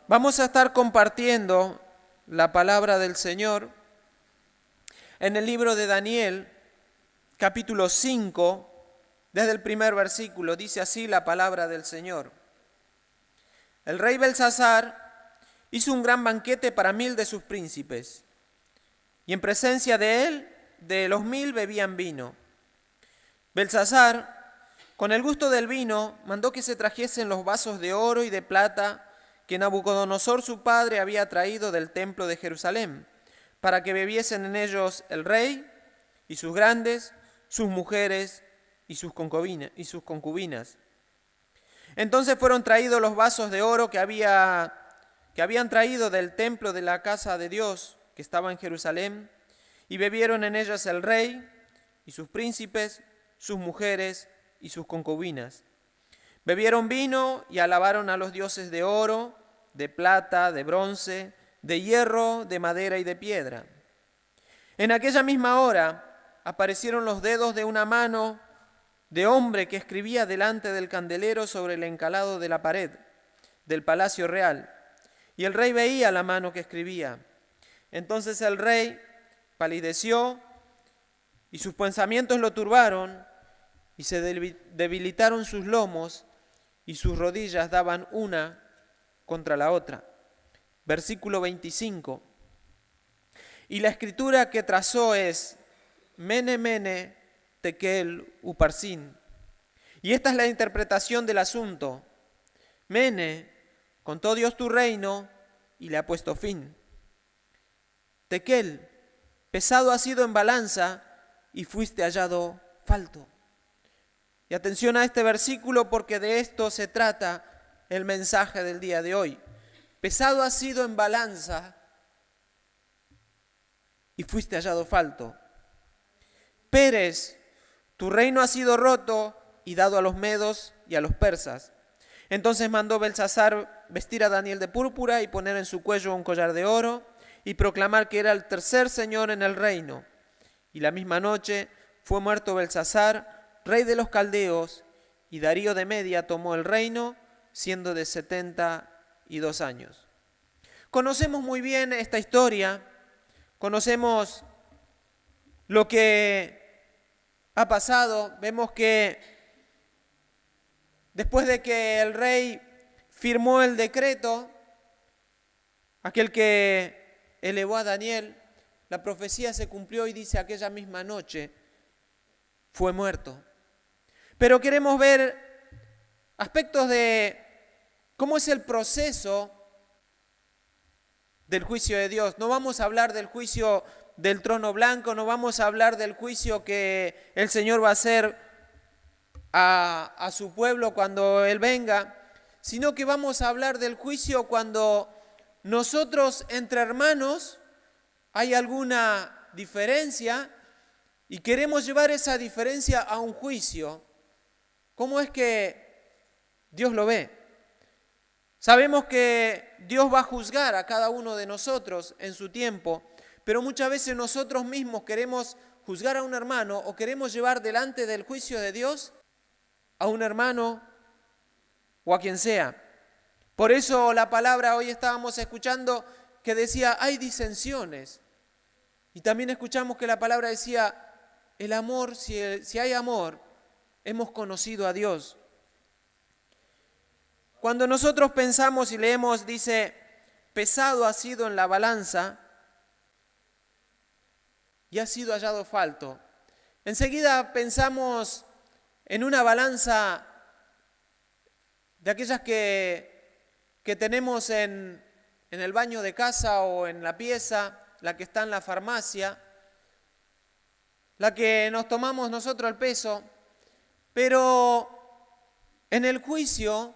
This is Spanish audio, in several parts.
Vamos a estar compartiendo la palabra del Señor en el libro de Daniel, capítulo 5, desde el primer versículo. Dice así la palabra del Señor. El rey Belsasar hizo un gran banquete para 1000 de sus príncipes, y en presencia de él, de los 1000 bebían vino. Belsasar, con el gusto del vino, mandó que se trajesen los vasos de oro y de plata que Nabucodonosor su padre había traído del templo de Jerusalén, para que bebiesen en ellos el rey y sus grandes, sus mujeres y sus concubinas. Entonces fueron traídos los vasos de oro que habían traído del templo de la casa de Dios, que estaba en Jerusalén, y bebieron en ellos el rey y sus príncipes, sus mujeres y sus concubinas. Bebieron vino y alabaron a los dioses de oro, de plata, de bronce, de hierro, de madera y de piedra. En aquella misma hora aparecieron los dedos de una mano de hombre que escribía delante del candelero sobre el encalado de la pared del palacio real. Y el rey veía la mano que escribía. Entonces el rey palideció y sus pensamientos lo turbaron y se debilitaron sus lomos y sus rodillas daban una contra la otra. Versículo 25. Y la escritura que trazó es Mene, Mene, Tekel, Uparsin. Y esta es la interpretación del asunto. Mene, contó Dios tu reino y le ha puesto fin. Tekel, pesado has sido en balanza y fuiste hallado falto. Y atención a este versículo porque de esto se trata el mensaje del día de hoy. Pesado has sido en balanza y fuiste hallado falto. Pérez, tu reino ha sido roto y dado a los medos y a los persas. Entonces mandó Belsasar vestir a Daniel de púrpura y poner en su cuello un collar de oro y proclamar que era el tercer señor en el reino. Y la misma noche fue muerto Belsasar, rey de los caldeos, y Darío de Media tomó el reino, siendo de 72 años. Conocemos muy bien esta historia, conocemos lo que ha pasado. Vemos que después de que el rey firmó el decreto, aquel que elevó a Daniel, la profecía se cumplió y dice aquella misma noche fue muerto. Pero queremos ver aspectos de cómo es el proceso del juicio de Dios. No vamos a hablar del juicio del trono blanco, no vamos a hablar del juicio que el Señor va a hacer a su pueblo cuando Él venga, sino que vamos a hablar del juicio cuando nosotros entre hermanos hay alguna diferencia y queremos llevar esa diferencia a un juicio. ¿Cómo es que Dios lo ve? Sabemos que Dios va a juzgar a cada uno de nosotros en su tiempo, pero muchas veces nosotros mismos queremos juzgar a un hermano o queremos llevar delante del juicio de Dios a un hermano o a quien sea. Por eso la palabra hoy estábamos escuchando que decía hay disensiones. Y también escuchamos que la palabra decía el amor, si hay amor, hemos conocido a Dios. Cuando nosotros pensamos y leemos, dice, pesado ha sido en la balanza y ha sido hallado falto. Enseguida pensamos en una balanza de aquellas que tenemos en el baño de casa o en la pieza, la que está en la farmacia, la que nos tomamos nosotros el peso. Pero en el juicio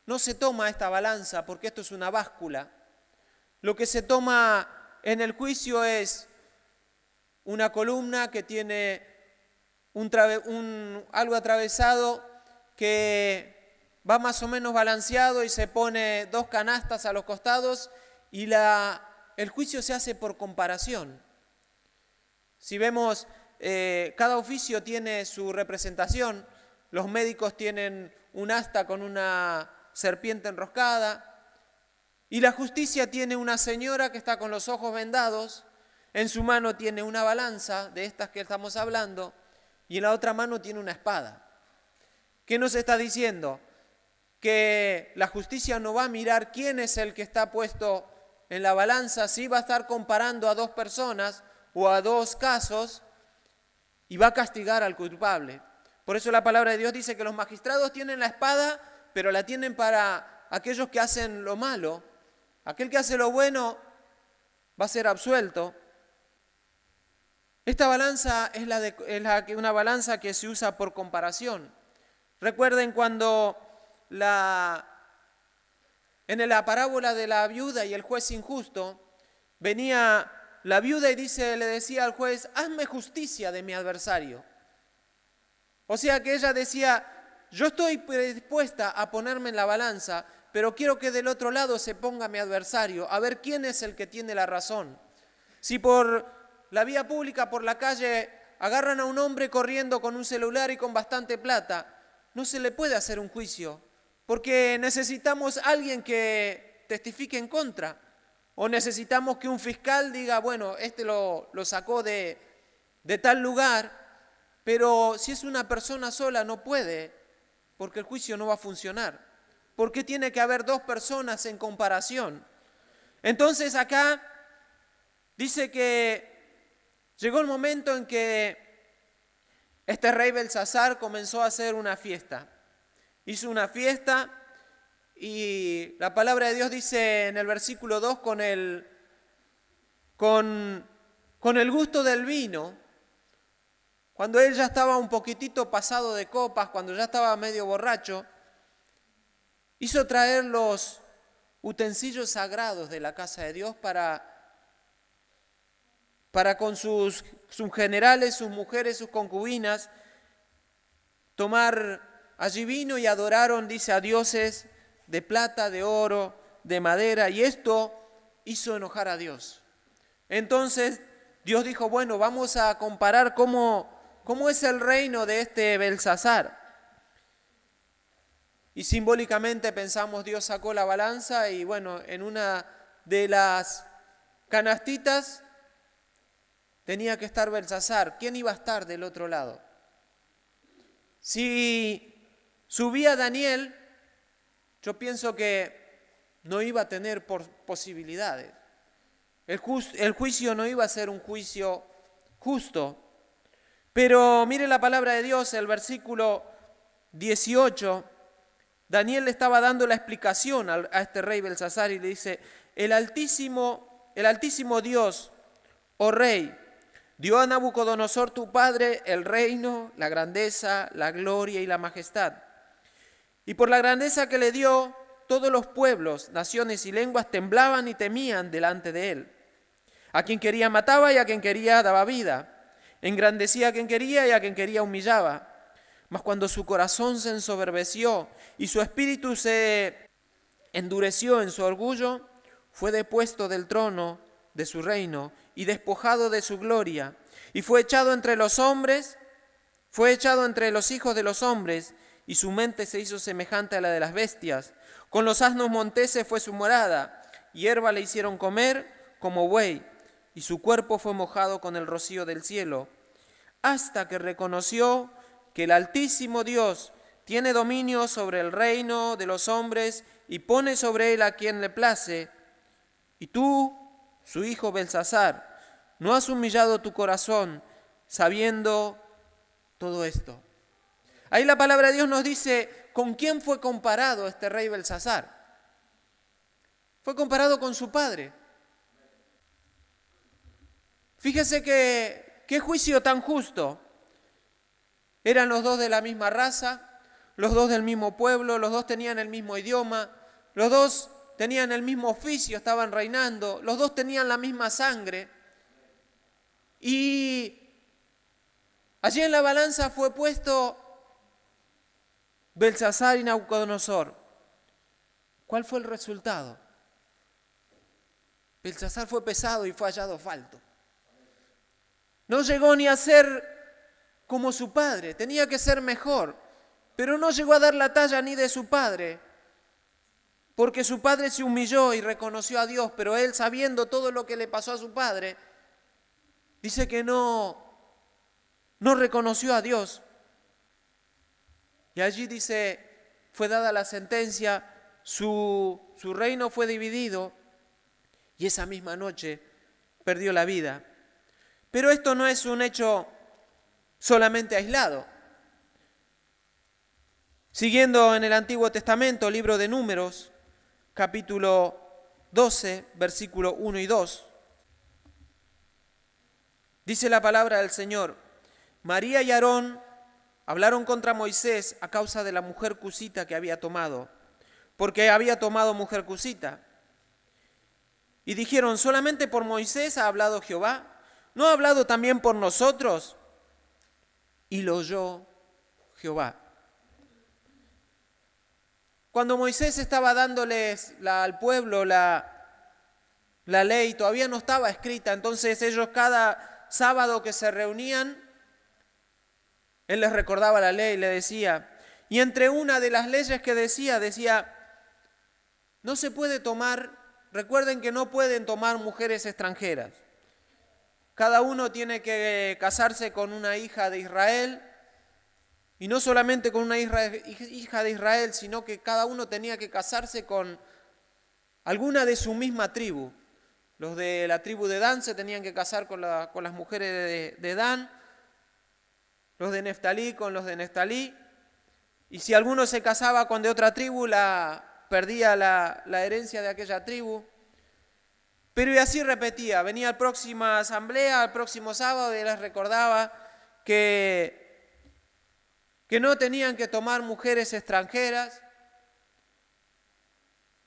no se toma esta balanza porque esto es una báscula. Lo que se toma en el juicio es una columna que tiene algo atravesado que va más o menos balanceado y se pone 2 canastas a los costados y el juicio se hace por comparación. Si vemos, cada oficio tiene su representación. Los médicos tienen un asta con una serpiente enroscada. Y la justicia tiene una señora que está con los ojos vendados, en su mano tiene una balanza, de estas que estamos hablando, y en la otra mano tiene una espada. ¿Qué nos está diciendo? Que la justicia no va a mirar quién es el que está puesto en la balanza, sí va a estar comparando a dos personas o a dos casos y va a castigar al culpable. Por eso la palabra de Dios dice que los magistrados tienen la espada, pero la tienen para aquellos que hacen lo malo. Aquel que hace lo bueno va a ser absuelto. Esta balanza es una balanza que se usa por comparación. Recuerden cuando en la parábola de la viuda y el juez injusto, venía la viuda y le decía al juez, hazme justicia de mi adversario. O sea que ella decía, yo estoy dispuesta a ponerme en la balanza, pero quiero que del otro lado se ponga mi adversario, a ver quién es el que tiene la razón. Si por la vía pública, por la calle, agarran a un hombre corriendo con un celular y con bastante plata, no se le puede hacer un juicio, porque necesitamos a alguien que testifique en contra, o necesitamos que un fiscal diga, bueno, este lo sacó de tal lugar, pero si es una persona sola no puede, porque el juicio no va a funcionar. ¿Por qué tiene que haber dos personas en comparación? Entonces acá dice que llegó el momento en que este rey Belsasar comenzó a hacer una fiesta. Hizo una fiesta y la palabra de Dios dice en el versículo 2 con el gusto del vino, cuando él ya estaba un poquitito pasado de copas, cuando ya estaba medio borracho, hizo traer los utensilios sagrados de la casa de Dios para con sus generales, sus mujeres, sus concubinas, tomar allí vino y adoraron, dice, a dioses de plata, de oro, de madera, y esto hizo enojar a Dios. Entonces Dios dijo, bueno, vamos a comparar cómo es el reino de este Belsasar. Y simbólicamente pensamos, Dios sacó la balanza y bueno, en una de las canastitas tenía que estar Belsasar. ¿Quién iba a estar del otro lado? Si subía Daniel, yo pienso que no iba a tener posibilidades. El juicio no iba a ser un juicio justo. Pero mire la palabra de Dios, el versículo 18, Daniel le estaba dando la explicación a este rey Belsasar y le dice, el altísimo Dios, oh rey, dio a Nabucodonosor tu padre el reino, la grandeza, la gloria y la majestad. Y por la grandeza que le dio, todos los pueblos, naciones y lenguas temblaban y temían delante de él. A quien quería mataba y a quien quería daba vida. Engrandecía a quien quería y a quien quería humillaba. Mas cuando su corazón se ensoberbeció y su espíritu se endureció en su orgullo, fue depuesto del trono de su reino y despojado de su gloria, y fue echado entre los hombres, fue echado entre los hijos de los hombres, y su mente se hizo semejante a la de las bestias. Con los asnos monteses fue su morada, hierba le hicieron comer como buey, y su cuerpo fue mojado con el rocío del cielo, hasta que reconoció que el Altísimo Dios tiene dominio sobre el reino de los hombres y pone sobre él a quien le place. Y tú, su hijo Belsasar, no has humillado tu corazón sabiendo todo esto. Ahí la palabra de Dios nos dice, ¿con quién fue comparado este rey Belsasar? Fue comparado con su padre. Fíjese que qué juicio tan justo. Eran los dos de la misma raza, los dos del mismo pueblo, los dos tenían el mismo idioma, los dos tenían el mismo oficio, estaban reinando, los dos tenían la misma sangre. Y allí en la balanza fue puesto Belsasar y Nabucodonosor. ¿Cuál fue el resultado? Belsasar fue pesado y fue hallado falto. No llegó ni a ser como su padre, tenía que ser mejor, pero no llegó a dar la talla ni de su padre. porque su padre se humilló y reconoció a Dios, pero él, sabiendo todo lo que le pasó a su padre, dice que no reconoció a Dios. Y allí dice, fue dada la sentencia, su reino fue dividido y esa misma noche perdió la vida. Pero esto no es un hecho solamente aislado. Siguiendo en el Antiguo Testamento, libro de Números, capítulo 12, versículo 1 y 2, dice la palabra del Señor: María y Aarón hablaron contra Moisés a causa de la mujer cusita que había tomado, porque había tomado mujer cusita. Y dijeron, ¿solamente por Moisés ha hablado Jehová? ¿No ha hablado también por nosotros? Y lo oyó Jehová. Cuando Moisés estaba dándoles al pueblo la ley, todavía no estaba escrita, entonces ellos cada sábado que se reunían, él les recordaba la ley, le decía, y entre una de las leyes que decía, no se puede tomar, recuerden que no pueden tomar mujeres extranjeras. Cada uno tiene que casarse con una hija de Israel, y no solamente con una hija de Israel, sino que cada uno tenía que casarse con alguna de su misma tribu. Los de la tribu de Dan se tenían que casar con las mujeres de Dan, los de Neftalí con los de Neftalí, y si alguno se casaba con de otra tribu, perdía la herencia de aquella tribu. Pero y así repetía, venía a la próxima asamblea, al próximo sábado, y les recordaba que no tenían que tomar mujeres extranjeras.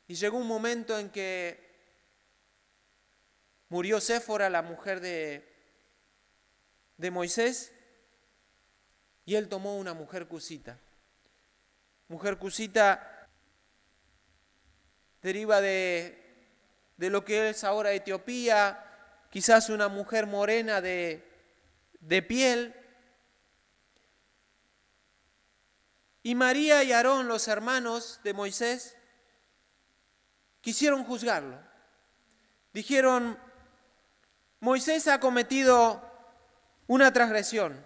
Y llegó un momento en que murió Séfora, la mujer de Moisés, y él tomó una mujer cusita. Mujer cusita deriva de lo que es ahora Etiopía, quizás una mujer morena de piel. Y María y Aarón, los hermanos de Moisés, quisieron juzgarlo. Dijeron, Moisés ha cometido una transgresión.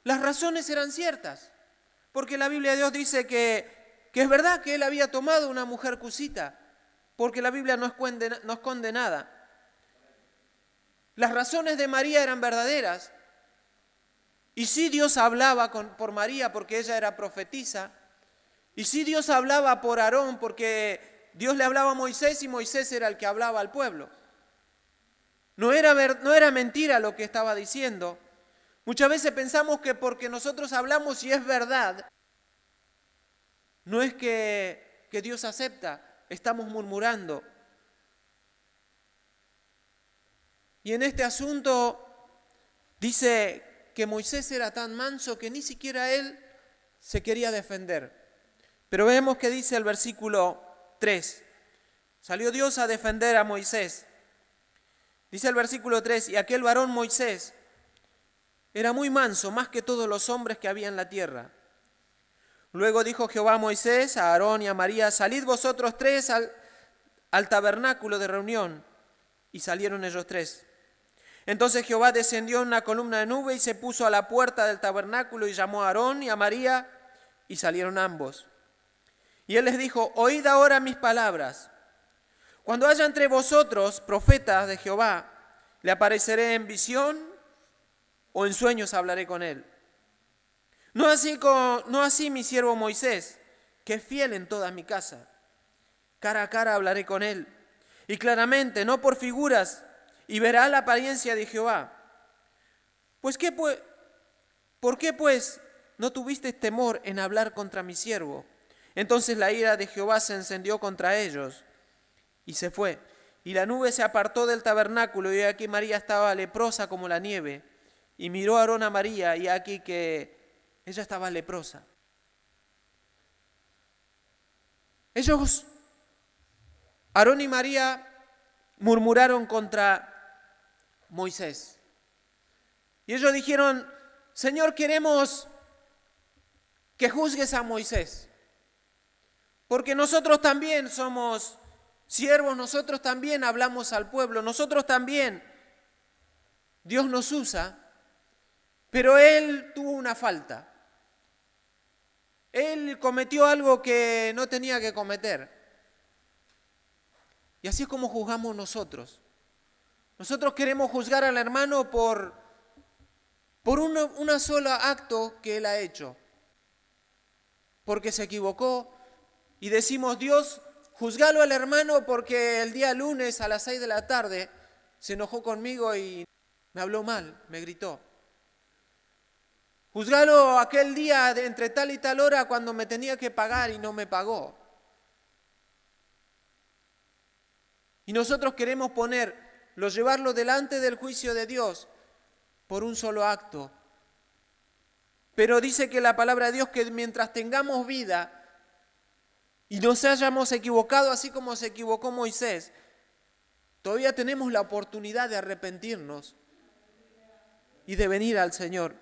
Las razones eran ciertas, porque la Biblia de Dios dice que es verdad que él había tomado una mujer cusita, porque la Biblia no esconde nada. Las razones de María eran verdaderas, y sí Dios hablaba por María porque ella era profetisa, y sí Dios hablaba por Aarón porque Dios le hablaba a Moisés y Moisés era el que hablaba al pueblo. No era mentira lo que estaba diciendo. Muchas veces pensamos que porque nosotros hablamos y es verdad, no es que Dios acepta, estamos murmurando. Y en este asunto dice que Moisés era tan manso que ni siquiera él se quería defender. Pero vemos que dice el versículo 3, salió Dios a defender a Moisés. Dice el versículo 3, y aquel varón Moisés era muy manso, más que todos los hombres que había en la tierra. Luego dijo Jehová a Moisés, a Aarón y a María, salid vosotros tres al tabernáculo de reunión. Y salieron ellos tres. Entonces Jehová descendió en una columna de nube y se puso a la puerta del tabernáculo y llamó a Aarón y a María, y salieron ambos. Y él les dijo, oíd ahora mis palabras. Cuando haya entre vosotros profetas de Jehová, le apareceré en visión o en sueños hablaré con él. No así mi siervo Moisés, que es fiel en toda mi casa. Cara a cara hablaré con él, y claramente, no por figuras, y verá la apariencia de Jehová. ¿Por qué pues no tuviste temor en hablar contra mi siervo? Entonces la ira de Jehová se encendió contra ellos, y se fue. Y la nube se apartó del tabernáculo, y aquí María estaba leprosa como la nieve. Y miró a Aarón a María, y aquí que ella estaba leprosa. Ellos, Aarón y María, murmuraron contra Moisés. Y ellos dijeron, Señor, queremos que juzgues a Moisés, Porque nosotros también somos siervos, nosotros también hablamos al pueblo, nosotros también Dios nos usa, pero Él tuvo una falta. Él cometió algo que no tenía que cometer. Y así es como juzgamos nosotros. Nosotros queremos juzgar al hermano por una sola acto que él ha hecho. Porque se equivocó y decimos, Dios, juzgalo al hermano porque el día lunes a las 6 de la tarde se enojó conmigo y me habló mal, me gritó. Juzgalo aquel día entre tal y tal hora cuando me tenía que pagar y no me pagó. Y nosotros queremos llevarlo delante del juicio de Dios por un solo acto. Pero dice que la palabra de Dios que mientras tengamos vida y nos hayamos equivocado así como se equivocó Moisés, todavía tenemos la oportunidad de arrepentirnos y de venir al Señor.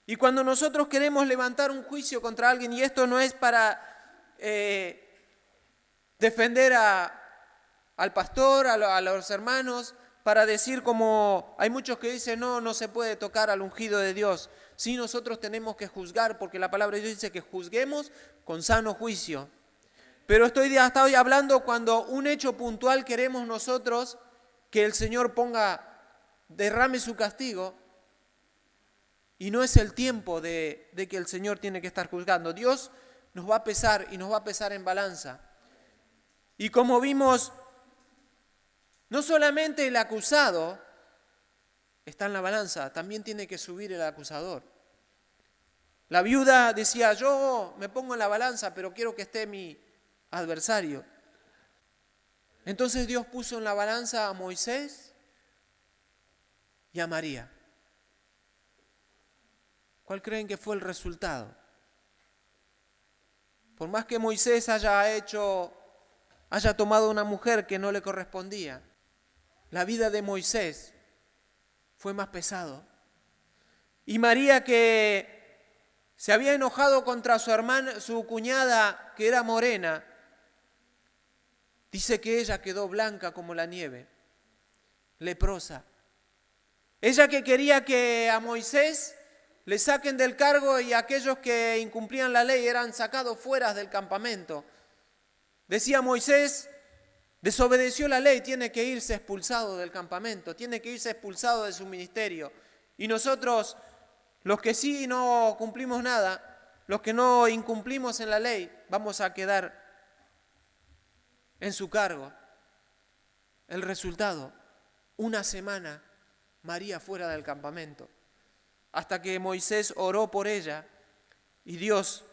Y cuando nosotros queremos levantar un juicio contra alguien, y esto no es para defender al pastor, a los hermanos, para decir como hay muchos que dicen no se puede tocar al ungido de Dios. Sí, nosotros tenemos que juzgar porque la palabra de Dios dice que juzguemos con sano juicio. Pero estoy hablando cuando un hecho puntual queremos nosotros que el Señor derrame su castigo y no es el tiempo de que el Señor tiene que estar juzgando. Dios nos va a pesar y nos va a pesar en balanza. Y como vimos, no solamente el acusado está en la balanza, también tiene que subir el acusador. La viuda decía, yo me pongo en la balanza, pero quiero que esté mi adversario. Entonces Dios puso en la balanza a Moisés y a María. ¿Cuál creen que fue el resultado? Por más que Moisés haya tomado una mujer que no le correspondía, la vida de Moisés fue más pesado. Y María, que se había enojado contra su cuñada, que era morena, dice que ella quedó blanca como la nieve, leprosa. Ella que quería que a Moisés le saquen del cargo y aquellos que incumplían la ley eran sacados fuera del campamento. Decía Moisés, desobedeció la ley, tiene que irse expulsado del campamento, tiene que irse expulsado de su ministerio. Y nosotros, los que sí no cumplimos nada, los que no incumplimos en la ley, vamos a quedar en su cargo. El resultado, una semana, María fuera del campamento, hasta que Moisés oró por ella y Dios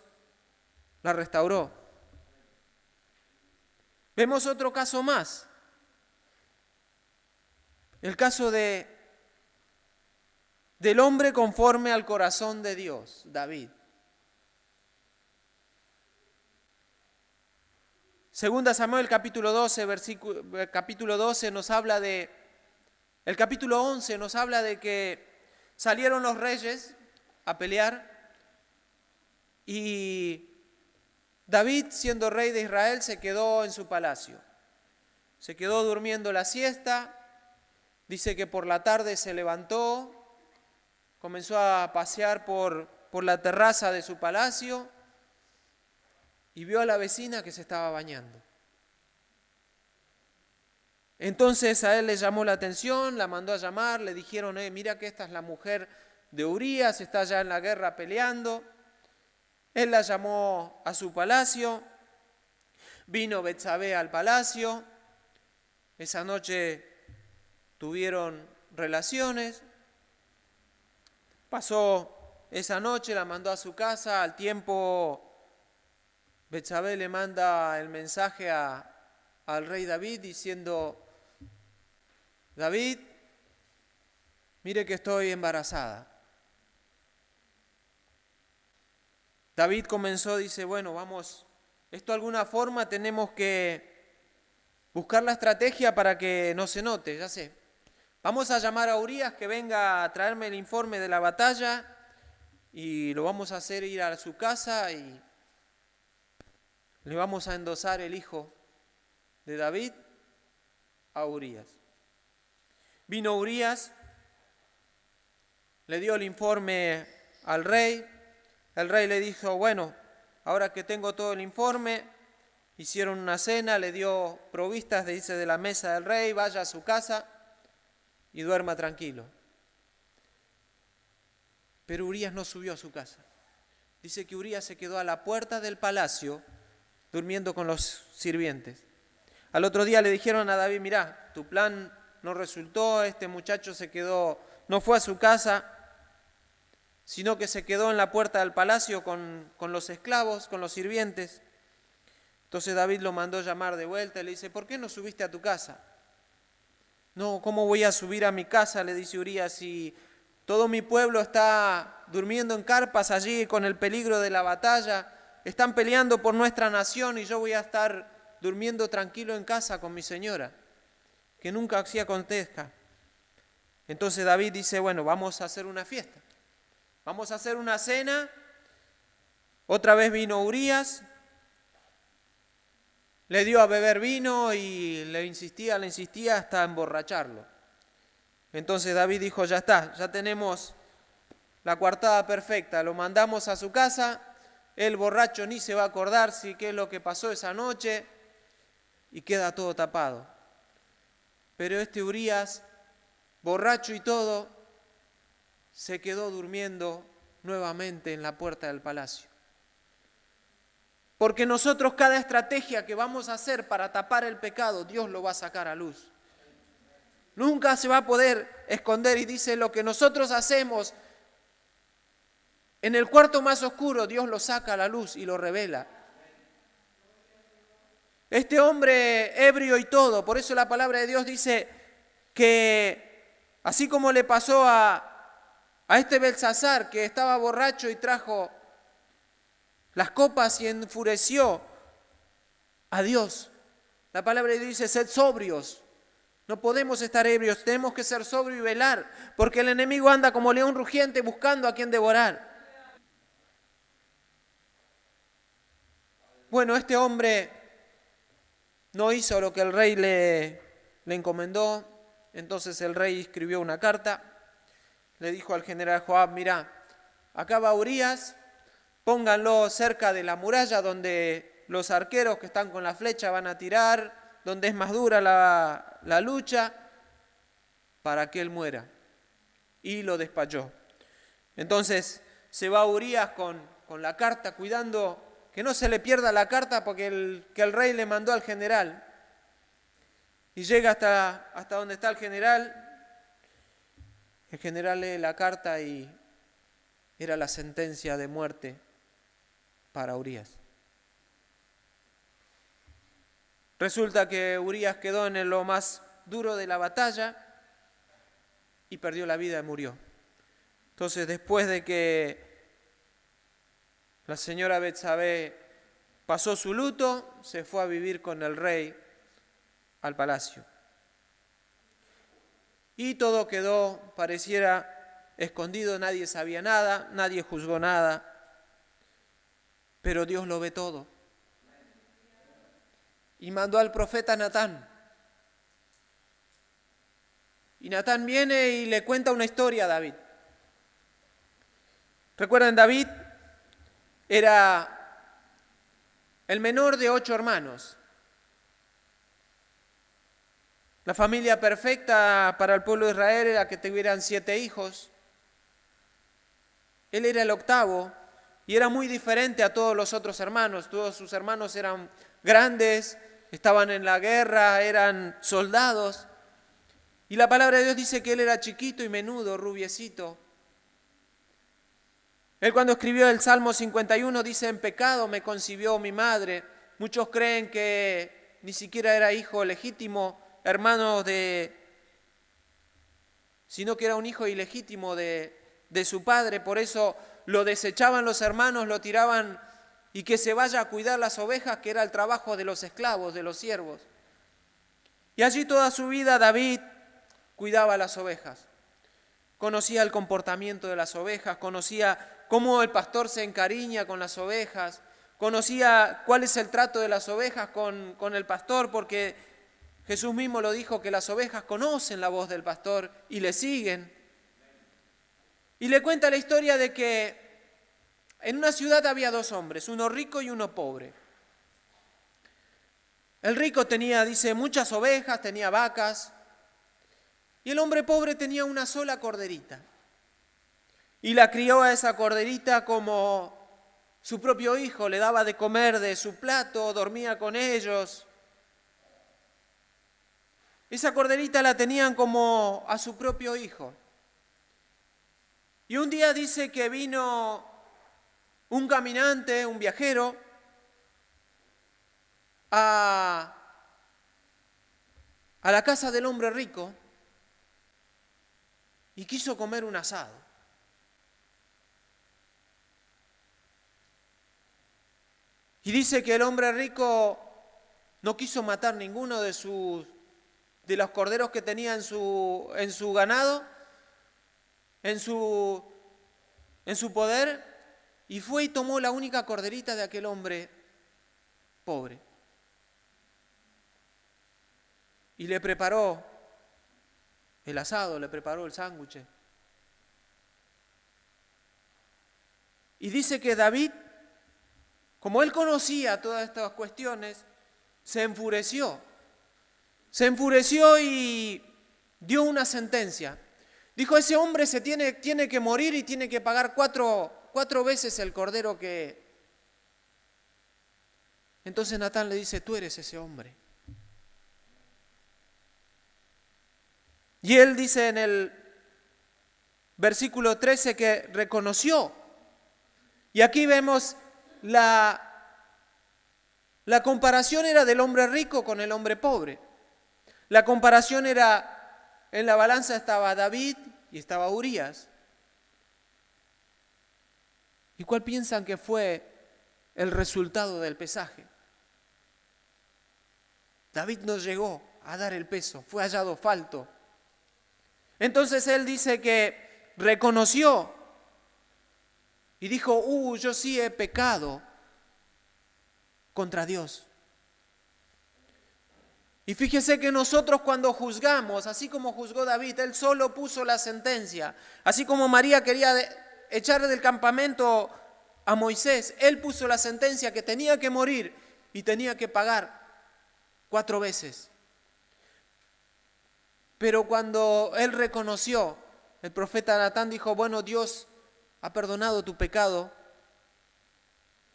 la restauró. Vemos otro caso más, el caso del hombre conforme al corazón de Dios, David. Segunda Samuel capítulo 12, capítulo 12 nos habla el capítulo 11 nos habla de que salieron los reyes a pelear y David, siendo rey de Israel, se quedó en su palacio. Se quedó durmiendo la siesta. Dice que por la tarde se levantó, comenzó a pasear por la terraza de su palacio y vio a la vecina que se estaba bañando. Entonces a él le llamó la atención, la mandó a llamar, le dijeron, mira que esta es la mujer de Urías, está ya en la guerra peleando. Él la llamó a su palacio, vino Betsabé al palacio, esa noche tuvieron relaciones, pasó esa noche, la mandó a su casa, al tiempo Betsabé le manda el mensaje al rey David diciendo, David, mire que estoy embarazada. David comenzó, dice, bueno, vamos, esto de alguna forma tenemos que buscar la estrategia para que no se note, ya sé. Vamos a llamar a Urías que venga a traerme el informe de la batalla y lo vamos a hacer ir a su casa y le vamos a endosar el hijo de David a Urías. Vino Urías, le dio el informe al rey. El rey le dijo, bueno, ahora que tengo todo el informe, hicieron una cena, le dio provistas, dice, de la mesa del rey, vaya a su casa y duerma tranquilo. Pero Urías no subió a su casa. Dice que Urías se quedó a la puerta del palacio durmiendo con los sirvientes. Al otro día le dijeron a David, mirá, tu plan no resultó, este muchacho se quedó, no fue a su casa, sino que se quedó en la puerta del palacio con los esclavos, con los sirvientes. Entonces David lo mandó llamar de vuelta y le dice, ¿por qué no subiste a tu casa? No, ¿cómo voy a subir a mi casa? Le dice Urías, si todo mi pueblo está durmiendo en carpas allí con el peligro de la batalla, están peleando por nuestra nación y yo voy a estar durmiendo tranquilo en casa con mi señora, que nunca así acontezca. Entonces David dice, bueno, vamos a hacer una fiesta, vamos a hacer una cena. Otra vez vino Urías, le dio a beber vino y le insistía hasta emborracharlo. Entonces David dijo, ya está, ya tenemos la coartada perfecta, lo mandamos a su casa, el borracho ni se va a acordar si qué es lo que pasó esa noche y queda todo tapado. Pero este Urías, borracho y todo, se quedó durmiendo nuevamente en la puerta del palacio. Porque nosotros cada estrategia que vamos a hacer para tapar el pecado, Dios lo va a sacar a luz. Nunca se va a poder esconder y dice lo que nosotros hacemos en el cuarto más oscuro, Dios lo saca a la luz y lo revela. Este hombre ebrio y todo, por eso la palabra de Dios dice que así como le pasó a este Belsasar que estaba borracho y trajo las copas y enfureció a Dios, la palabra de Dios dice, sed sobrios. No podemos estar ebrios, tenemos que ser sobrios y velar, porque el enemigo anda como león rugiente buscando a quien devorar. Bueno, este hombre no hizo lo que el rey le encomendó, entonces el rey escribió una carta, le dijo al general Joab, mirá, acá va Urías, pónganlo cerca de la muralla donde los arqueros que están con la flecha van a tirar, donde es más dura la lucha, para que él muera. Y lo despachó. Entonces se va Urías con la carta, cuidando que no se le pierda la carta porque el rey le mandó al general. Y llega hasta donde está el general lee la carta y era la sentencia de muerte para Urías. Resulta que Urías quedó en lo más duro de la batalla y perdió la vida y murió. Entonces, después de que la señora Betsabé pasó su luto, se fue a vivir con el rey al palacio. Y todo quedó, pareciera, escondido, nadie sabía nada, nadie juzgó nada, pero Dios lo ve todo. Y mandó al profeta Natán. Y Natán viene y le cuenta una historia a David. ¿Recuerdan? David era el menor de 8 hermanos. La familia perfecta para el pueblo de Israel era que tuvieran 7 hijos. Él era el octavo y era muy diferente a todos los otros hermanos. Todos sus hermanos eran grandes, estaban en la guerra, eran soldados. Y la palabra de Dios dice que él era chiquito y menudo, rubiecito. Él cuando escribió el Salmo 51 dice, en pecado me concibió mi madre. Muchos creen que ni siquiera era hijo legítimo, hermano sino que era un hijo ilegítimo de su padre. Por eso lo desechaban los hermanos, lo tiraban y que se vaya a cuidar las ovejas, que era el trabajo de los esclavos, de los siervos. Y allí toda su vida David cuidaba las ovejas. Conocía el comportamiento de las ovejas, conocía cómo el pastor se encariña con las ovejas, conocía cuál es el trato de las ovejas con el pastor, porque Jesús mismo lo dijo, que las ovejas conocen la voz del pastor y le siguen. Y le cuenta la historia de que en una ciudad había dos hombres, uno rico y uno pobre. El rico tenía, dice, muchas ovejas, tenía vacas, y el hombre pobre tenía una sola corderita. Y la crió a esa corderita como su propio hijo, le daba de comer de su plato, dormía con ellos. Esa corderita la tenían como a su propio hijo. Y un día dice que vino un caminante, un viajero, a la casa del hombre rico y quiso comer un asado. Y dice que el hombre rico no quiso matar ninguno de los corderos que tenía en su ganado, en su poder, y fue y tomó la única corderita de aquel hombre pobre. Y le preparó el asado, le preparó el sándwich. Y dice que David, como él conocía todas estas cuestiones, se enfureció. Se enfureció y dio una sentencia. Dijo, ese hombre tiene que morir y tiene que pagar cuatro veces el cordero que... Entonces Natán le dice, tú eres ese hombre. Y él dice en el versículo 13 que reconoció. Y aquí vemos la comparación era del hombre rico con el hombre pobre. La comparación era, en la balanza estaba David y estaba Urías. ¿Y cuál piensan que fue el resultado del pesaje? David no llegó a dar el peso, fue hallado falto. Entonces él dice que reconoció y dijo, yo sí he pecado contra Dios. Y fíjese que nosotros cuando juzgamos, así como juzgó David, él solo puso la sentencia. Así como María quería echar del campamento a Moisés, él puso la sentencia que tenía que morir y tenía que pagar 4 veces. Pero cuando él reconoció, el profeta Natán dijo, bueno, Dios ha perdonado tu pecado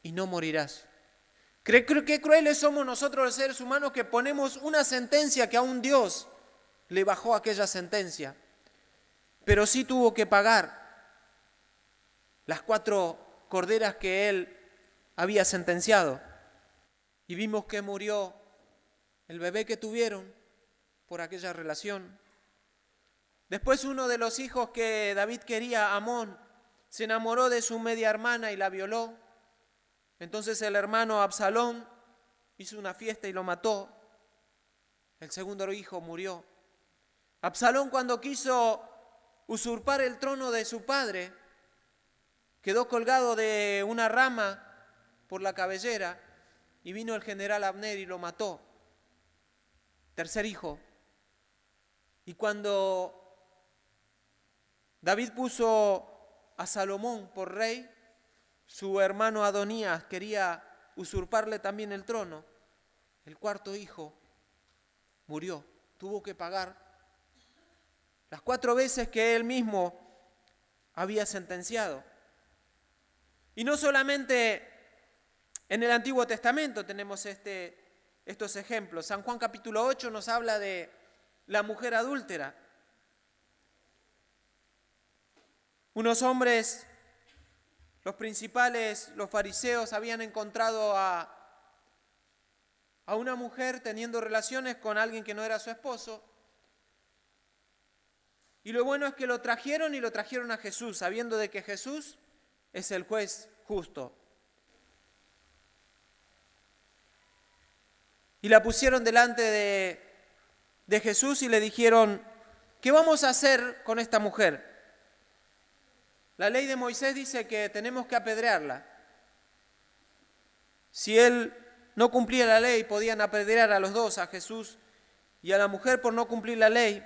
y no morirás. Qué crueles somos nosotros los seres humanos que ponemos una sentencia que a un Dios le bajó aquella sentencia. Pero sí tuvo que pagar las 4 corderas que él había sentenciado. Y vimos que murió el bebé que tuvieron por aquella relación. Después uno de los hijos que David quería, Amón, se enamoró de su media hermana y la violó. Entonces el hermano Absalón hizo una fiesta y lo mató. El segundo hijo murió. Absalón, cuando quiso usurpar el trono de su padre, quedó colgado de una rama por la cabellera y vino el general Abner y lo mató. Tercer hijo. Y cuando David puso a Salomón por rey, su hermano Adonías quería usurparle también el trono. El cuarto hijo murió, tuvo que pagar las 4 veces que él mismo había sentenciado. Y no solamente en el Antiguo Testamento tenemos estos ejemplos. San Juan capítulo 8 nos habla de la mujer adúltera. Unos hombres, los principales, los fariseos, habían encontrado a una mujer teniendo relaciones con alguien que no era su esposo. Y lo bueno es que lo trajeron a Jesús, sabiendo de que Jesús es el juez justo. Y la pusieron delante de Jesús y le dijeron, ¿qué vamos a hacer con esta mujer? La ley de Moisés dice que tenemos que apedrearla. Si él no cumplía la ley, podían apedrear a los dos, a Jesús y a la mujer, por no cumplir la ley.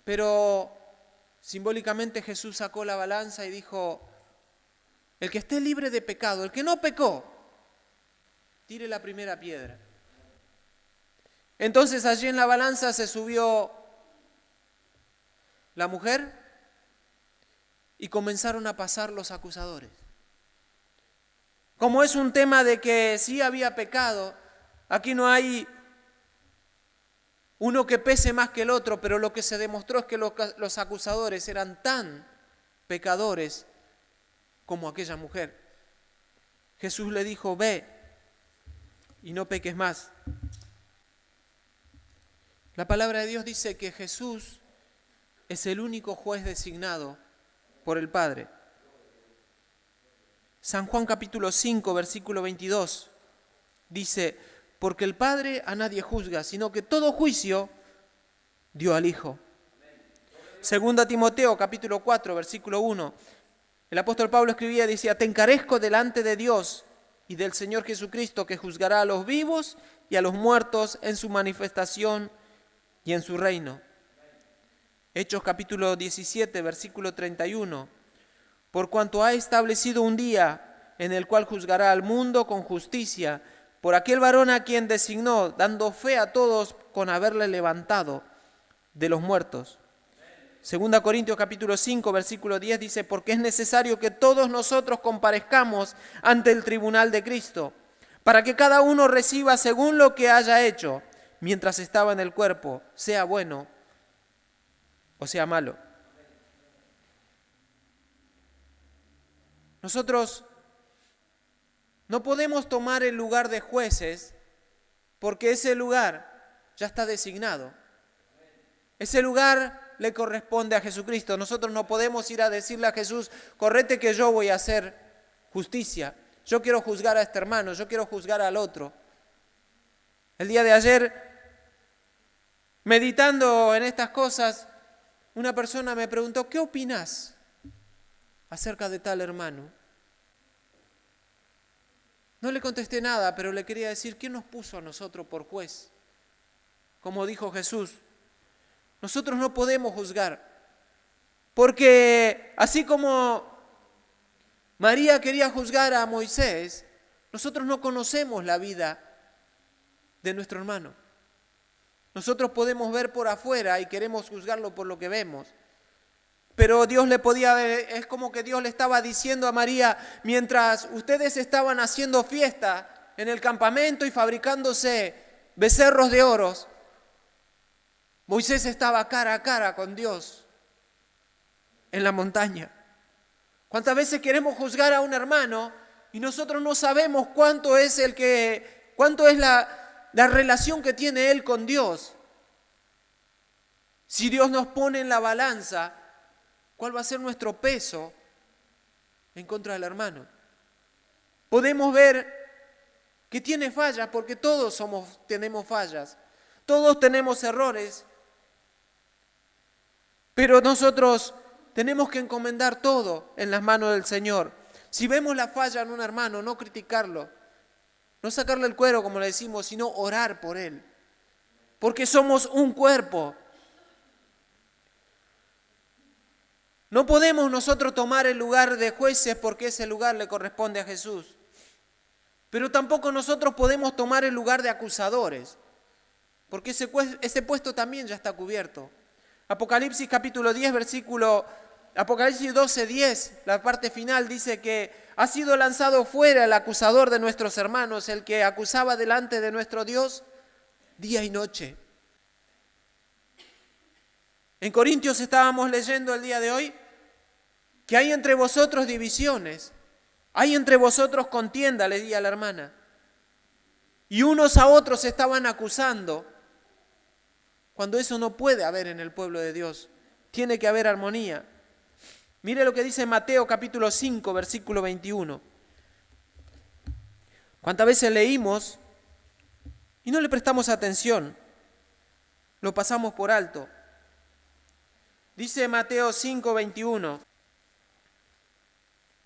Pero simbólicamente Jesús sacó la balanza y dijo: el que esté libre de pecado, el que no pecó, tire la primera piedra. Entonces allí en la balanza se subió la mujer y comenzaron a pasar los acusadores. Como es un tema de que sí había pecado, aquí no hay uno que pese más que el otro, pero lo que se demostró es que los acusadores eran tan pecadores como aquella mujer. Jesús le dijo: ve y no peques más. La palabra de Dios dice que Jesús es el único juez designado por el Padre. San Juan capítulo 5, versículo 22 dice: porque el Padre a nadie juzga, sino que todo juicio dio al Hijo. Segunda Timoteo capítulo 4, versículo 1. El apóstol Pablo escribía y decía: te encarezco delante de Dios y del Señor Jesucristo, que juzgará a los vivos y a los muertos en su manifestación y en su reino. Hechos capítulo 17, versículo 31. Por cuanto ha establecido un día en el cual juzgará al mundo con justicia, por aquel varón a quien designó, dando fe a todos con haberle levantado de los muertos. Segunda Corintios capítulo 5, versículo 10 dice: porque es necesario que todos nosotros comparezcamos ante el tribunal de Cristo, para que cada uno reciba según lo que haya hecho, mientras estaba en el cuerpo, sea bueno o sea malo. Nosotros no podemos tomar el lugar de jueces, porque ese lugar ya está designado. Ese lugar le corresponde a Jesucristo. Nosotros no podemos ir a decirle a Jesús: correte que yo voy a hacer justicia. Yo quiero juzgar a este hermano, yo quiero juzgar al otro. El día de ayer, meditando en estas cosas, una persona me preguntó: ¿qué opinas acerca de tal hermano? No le contesté nada, pero le quería decir: ¿quién nos puso a nosotros por juez? Como dijo Jesús, nosotros no podemos juzgar, porque así como María quería juzgar a Moisés, nosotros no conocemos la vida de nuestro hermano. Nosotros podemos ver por afuera y queremos juzgarlo por lo que vemos. Pero Dios le podía ver, es como que Dios le estaba diciendo a María: mientras ustedes estaban haciendo fiesta en el campamento y fabricándose becerros de oro, Moisés estaba cara a cara con Dios en la montaña. ¿Cuántas veces queremos juzgar a un hermano y nosotros no sabemos cuánto es la relación que tiene él con Dios? Si Dios nos pone en la balanza, ¿cuál va a ser nuestro peso en contra del hermano? Podemos ver que tiene fallas, porque todos tenemos fallas, todos tenemos errores, pero nosotros tenemos que encomendar todo en las manos del Señor. Si vemos la falla en un hermano, no criticarlo, no sacarle el cuero como le decimos, sino orar por él, porque somos un cuerpo. No podemos nosotros tomar el lugar de jueces, porque ese lugar le corresponde a Jesús. Pero tampoco nosotros podemos tomar el lugar de acusadores, porque ese puesto también ya está cubierto. Apocalipsis capítulo 10, Apocalipsis 12, 10, la parte final dice que ha sido lanzado fuera el acusador de nuestros hermanos, el que acusaba delante de nuestro Dios día y noche. En Corintios estábamos leyendo el día de hoy que hay entre vosotros divisiones, hay entre vosotros contienda, le di a la hermana, y unos a otros se estaban acusando, cuando eso no puede haber en el pueblo de Dios. Tiene que haber armonía. Mire lo que dice Mateo capítulo 5, versículo 21. ¿Cuántas veces leímos y no le prestamos atención? Lo pasamos por alto. Dice Mateo 5:21,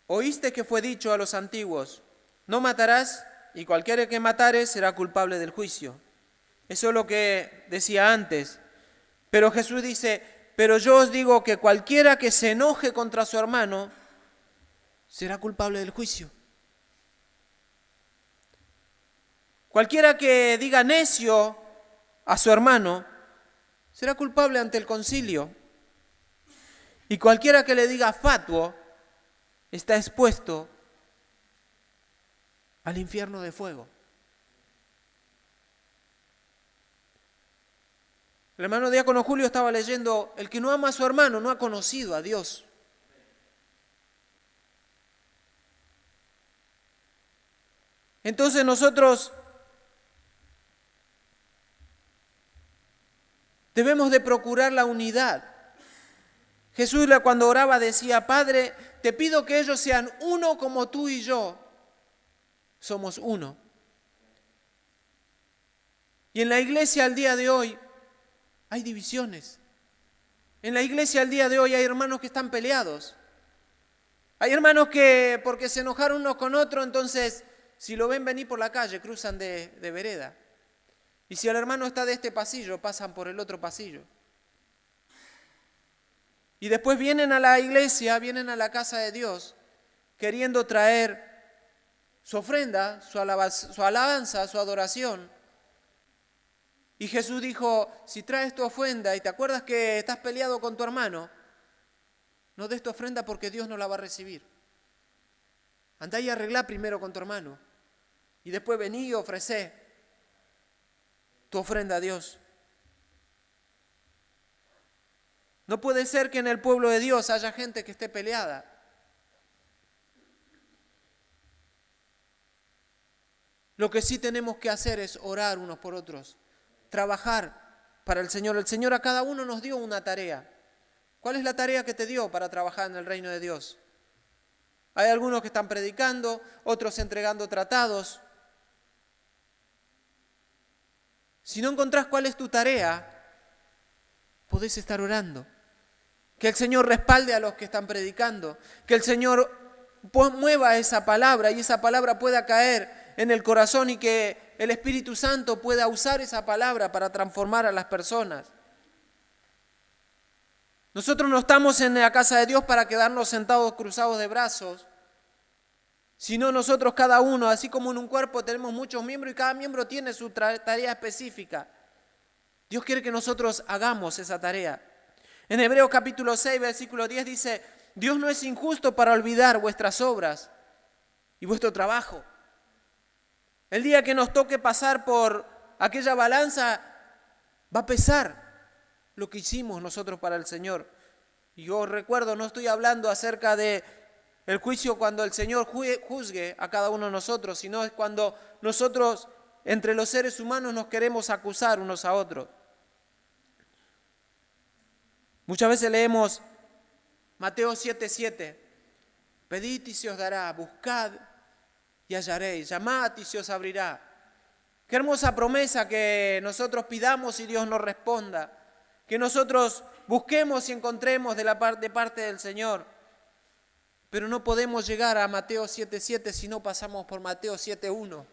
oíste que fue dicho a los antiguos, no matarás, y cualquiera que matare será culpable del juicio. Eso es lo que decía antes. Pero Jesús dice, pero yo os digo que cualquiera que se enoje contra su hermano será culpable del juicio. Cualquiera que diga necio a su hermano será culpable ante el concilio. Y cualquiera que le diga fatuo está expuesto al infierno de fuego. El hermano diácono Julio estaba leyendo, el que no ama a su hermano no ha conocido a Dios. Entonces nosotros debemos de procurar la unidad. Jesús cuando oraba decía, Padre, te pido que ellos sean uno como tú y yo somos uno. Y en la iglesia al día de hoy hay divisiones. En la iglesia al día de hoy hay hermanos que están peleados. Hay hermanos que porque se enojaron unos con otros, entonces si lo ven venir por la calle cruzan de vereda. Y si el hermano está de este pasillo, pasan por el otro pasillo. Y después vienen a la iglesia, vienen a la casa de Dios, queriendo traer su ofrenda, su alabanza, su adoración. Y Jesús dijo, si traes tu ofrenda y te acuerdas que estás peleado con tu hermano, no des tu ofrenda porque Dios no la va a recibir. Andá y arreglá primero con tu hermano. Y después vení y ofrecé tu ofrenda a Dios. No puede ser que en el pueblo de Dios haya gente que esté peleada. Lo que sí tenemos que hacer es orar unos por otros, trabajar para el Señor. El Señor a cada uno nos dio una tarea. ¿Cuál es la tarea que te dio para trabajar en el reino de Dios? Hay algunos que están predicando, otros entregando tratados. Si no encontrás cuál es tu tarea, podés estar orando. Que el Señor respalde a los que están predicando. Que el Señor mueva esa palabra y esa palabra pueda caer en el corazón y que el Espíritu Santo pueda usar esa palabra para transformar a las personas. Nosotros no estamos en la casa de Dios para quedarnos sentados cruzados de brazos, sino nosotros cada uno, así como en un cuerpo tenemos muchos miembros y cada miembro tiene su tarea específica. Dios quiere que nosotros hagamos esa tarea. En Hebreos capítulo 6, versículo 10 dice, Dios no es injusto para olvidar vuestras obras y vuestro trabajo. El día que nos toque pasar por aquella balanza, va a pesar lo que hicimos nosotros para el Señor. Y yo recuerdo, no estoy hablando acerca de el juicio cuando el Señor juzgue a cada uno de nosotros, sino es cuando nosotros entre los seres humanos nos queremos acusar unos a otros. Muchas veces leemos Mateo 7:7, pedid y se os dará, buscad y hallaréis, llamad y se os abrirá. Qué hermosa promesa que nosotros pidamos y Dios nos responda, que nosotros busquemos y encontremos de parte del Señor. Pero no podemos llegar a Mateo 7:7 si no pasamos por Mateo 7:1,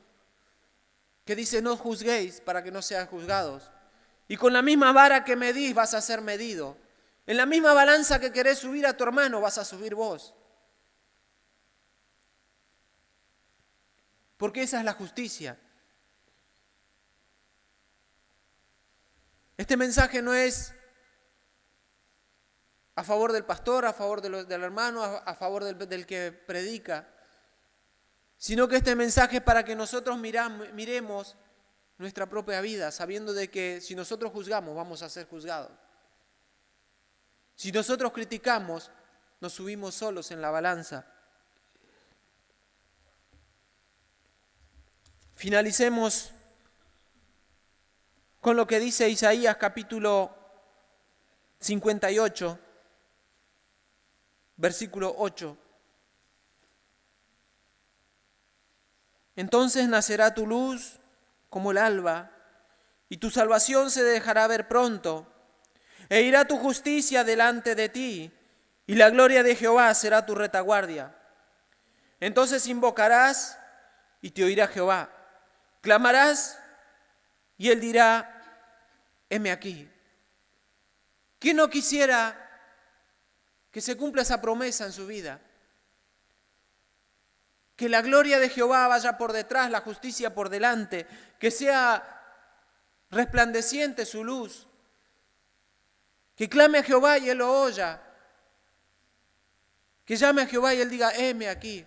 que dice, no juzguéis para que no sean juzgados. Y con la misma vara que medís vas a ser medido. En la misma balanza que querés subir a tu hermano vas a subir vos. Porque esa es la justicia. Este mensaje no es a favor del pastor, a favor del hermano, a favor del que predica, sino que este mensaje es para que nosotros miremos nuestra propia vida, sabiendo de que si nosotros juzgamos, vamos a ser juzgados. Si nosotros criticamos, nos subimos solos en la balanza. Finalicemos con lo que dice Isaías capítulo 58, versículo 8. Entonces nacerá tu luz como el alba, y tu salvación se dejará ver pronto. e irá tu justicia delante de ti, y la gloria de Jehová será tu retaguardia. Entonces invocarás y te oirá Jehová. Clamarás y él dirá, heme aquí. ¿Quién no quisiera que se cumpla esa promesa en su vida? Que la gloria de Jehová vaya por detrás, la justicia por delante, que sea resplandeciente su luz, que clame a Jehová y él lo oya, que llame a Jehová y él diga, heme aquí.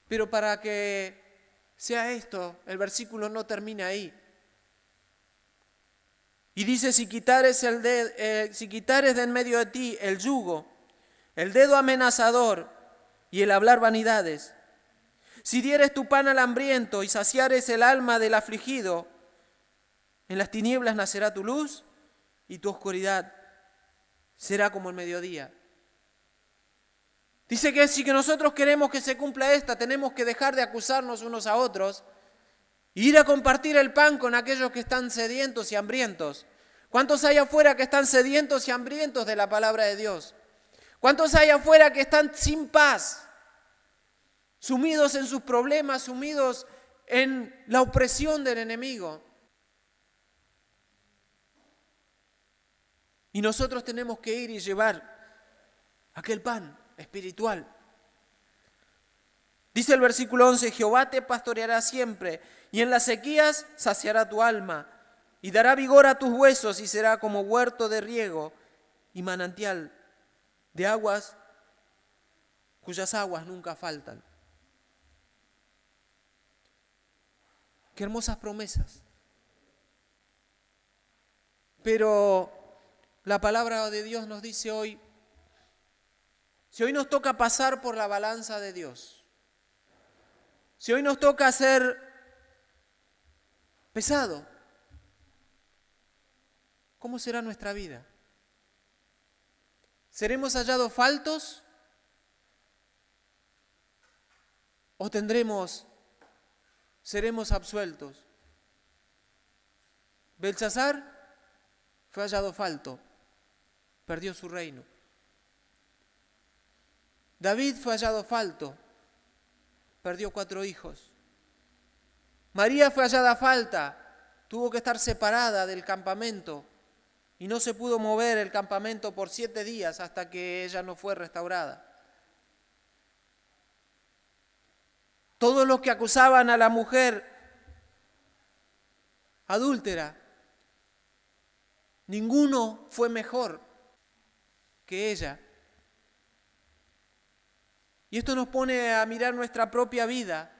Pero para que sea esto, el versículo no termina ahí. Y dice, si quitares de en medio de ti el yugo, el dedo amenazador y el hablar vanidades, si dieres tu pan al hambriento y saciares el alma del afligido, en las tinieblas nacerá tu luz y tu oscuridad será como el mediodía. Dice que si que nosotros queremos que se cumpla esta, tenemos que dejar de acusarnos unos a otros e ir a compartir el pan con aquellos que están sedientos y hambrientos. ¿Cuántos hay afuera que están sedientos y hambrientos de la palabra de Dios? ¿Cuántos hay afuera que están sin paz, sumidos en sus problemas, sumidos en la opresión del enemigo? Y nosotros tenemos que ir y llevar aquel pan espiritual. Dice el versículo 11, Jehová te pastoreará siempre, y en las sequías saciará tu alma, y dará vigor a tus huesos, y será como huerto de riego y manantial de aguas, cuyas aguas nunca faltan. Qué hermosas promesas. Pero la palabra de Dios nos dice hoy, si hoy nos toca pasar por la balanza de Dios, si hoy nos toca ser pesado, ¿cómo será nuestra vida? ¿Seremos hallados faltos? ¿O seremos absueltos? Belsasar fue hallado falto, perdió su reino. David fue hallado falto, perdió 4 hijos. María fue hallada falta, tuvo que estar separada del campamento y no se pudo mover el campamento por 7 días hasta que ella no fue restaurada. Todos los que acusaban a la mujer adúltera, ninguno fue mejor que ella. Y esto nos pone a mirar nuestra propia vida.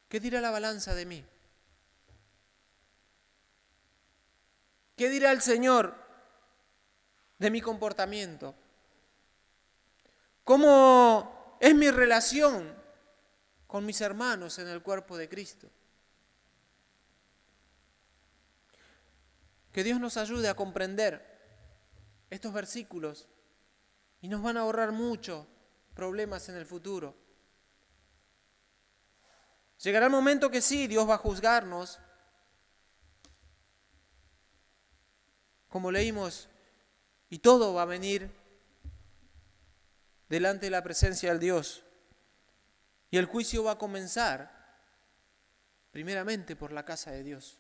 ¿Qué dirá la balanza de mí? ¿Qué dirá el Señor de mi comportamiento? ¿Cómo es mi relación con mis hermanos en el cuerpo de Cristo? Que Dios nos ayude a comprender estos versículos y nos van a ahorrar muchos problemas en el futuro. Llegará el momento que sí, Dios va a juzgarnos, como leímos, y todo va a venir delante de la presencia del Dios. Y el juicio va a comenzar primeramente por la casa de Dios.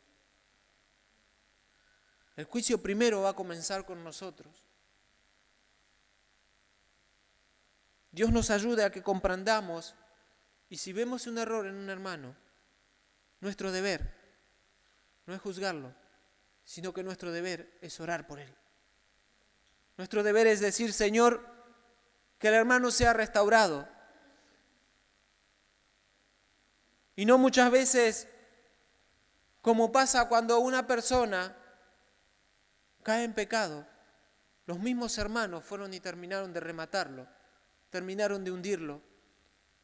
El juicio primero va a comenzar con nosotros. Dios nos ayude a que comprendamos, y si vemos un error en un hermano, nuestro deber no es juzgarlo, sino que nuestro deber es orar por él. Nuestro deber es decir, Señor, que el hermano sea restaurado. Y no muchas veces, como pasa cuando una persona cae en pecado, los mismos hermanos fueron y terminaron de rematarlo, terminaron de hundirlo,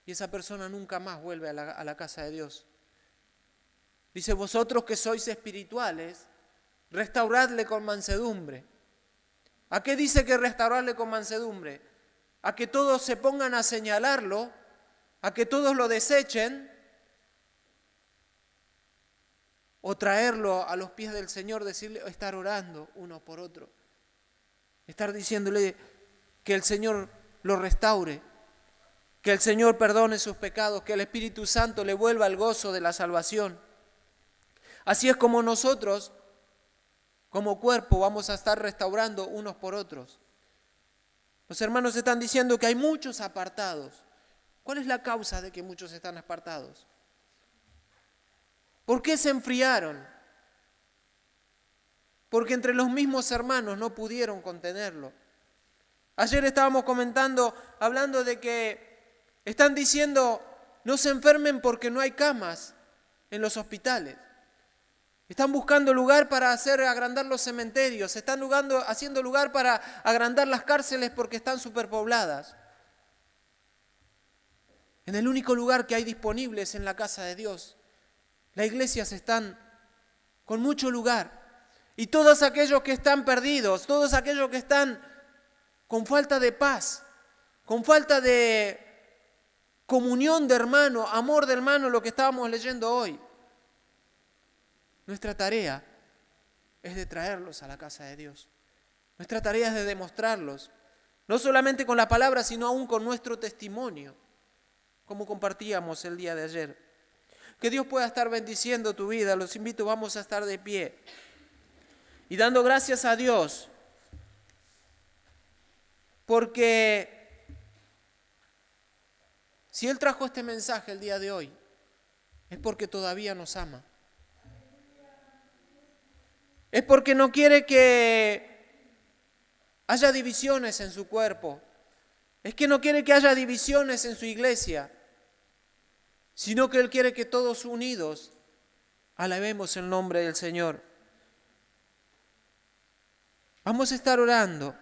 y esa persona nunca más vuelve a la casa de Dios. Dice, vosotros que sois espirituales, restauradle con mansedumbre. ¿A qué dice que restaurarle con mansedumbre? A que todos se pongan a señalarlo, a que todos lo desechen, o traerlo a los pies del Señor, decirle, estar orando uno por otro, estar diciéndole que el Señor lo restaure, que el Señor perdone sus pecados, que el Espíritu Santo le vuelva el gozo de la salvación. Así es como nosotros, como cuerpo, vamos a estar restaurando unos por otros. Los hermanos están diciendo que hay muchos apartados. ¿Cuál es la causa de que muchos están apartados? ¿Por qué se enfriaron? Porque entre los mismos hermanos no pudieron contenerlo. Ayer estábamos hablando de que están diciendo, no se enfermen porque no hay camas en los hospitales. Están buscando lugar para hacer agrandar los cementerios, están haciendo lugar para agrandar las cárceles porque están superpobladas. En el único lugar que hay disponible es en la casa de Dios. Las iglesias están con mucho lugar. Y todos aquellos que están perdidos, todos aquellos que están con falta de paz, con falta de comunión de hermano, amor de hermano, lo que estábamos leyendo hoy. Nuestra tarea es de traerlos a la casa de Dios. Nuestra tarea es de demostrarlos, no solamente con la palabra, sino aún con nuestro testimonio, como compartíamos el día de ayer. Que Dios pueda estar bendiciendo tu vida. Los invito, vamos a estar de pie y dando gracias a Dios, porque si Él trajo este mensaje el día de hoy, es porque todavía nos ama. Es porque no quiere que haya divisiones en su cuerpo. Es que no quiere que haya divisiones en su iglesia, sino que Él quiere que todos unidos alabemos el nombre del Señor. Vamos a estar orando.